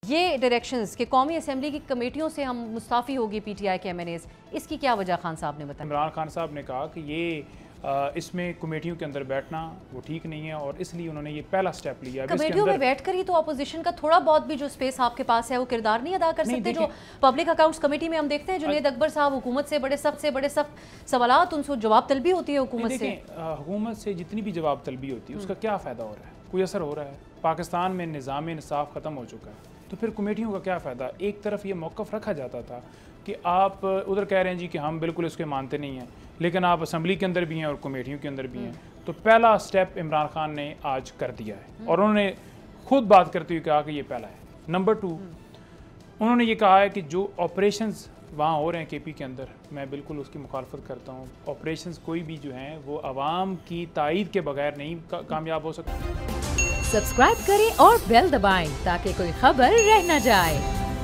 ये डायरेक्शंस कि कौमी असम्बली की कमेटियों से हम मुस्ताफ़ी होगी पीटीआई के एमएनएज़, इसकी क्या वजह खान साहब ने बताया? इमरान खान साहब ने कहा कि ये इसमें कमेटियों के अंदर बैठना वो ठीक नहीं है और इसलिए उन्होंने ये पहला स्टेप लिया। कमेटियों में बैठकर ही तो अपोजिशन का थोड़ा बहुत भी जो स्पेस आपके पास है वो किरदार नहीं अदा कर सकते? जो पब्लिक अकाउंट्स कमेटी में हम देखते हैं जुनैद अकबर साहब हुकूमत से बड़े सख्त सवालात, उनसे जवाब तलबी होती है हुकूमत से। हुकूमत से जितनी भी जवाब तलबी होती है उसका क्या फ़ायदा हो रहा है? कोई असर हो रहा है? पाकिस्तान में निज़ाम इंसाफ ख़त्म हो चुका है, तो फिर कमेटियों का क्या फ़ायदा? एक तरफ ये मौक़िफ़ रखा जाता था कि आप उधर कह रहे हैं जी कि हम बिल्कुल इसके मानते नहीं हैं, लेकिन आप असम्बली के अंदर भी हैं और कमेटियों के अंदर भी हैं। तो पहला स्टेप इमरान खान ने आज कर दिया है और उन्होंने खुद बात करते हुए कहा कि ये पहला है। नंबर 2, उन्होंने ये कहा है कि जो ऑपरेशंस वहाँ हो रहे हैं केपी के अंदर, मैं बिल्कुल उसकी मुखालफत करता हूँ। ऑपरेशंस कोई भी जो हैं वो आवाम की तायीद के बगैर नहीं कामयाब हो सकते। सब्सक्राइब करें और बेल दबाएं ताकि कोई खबर रह न जाए।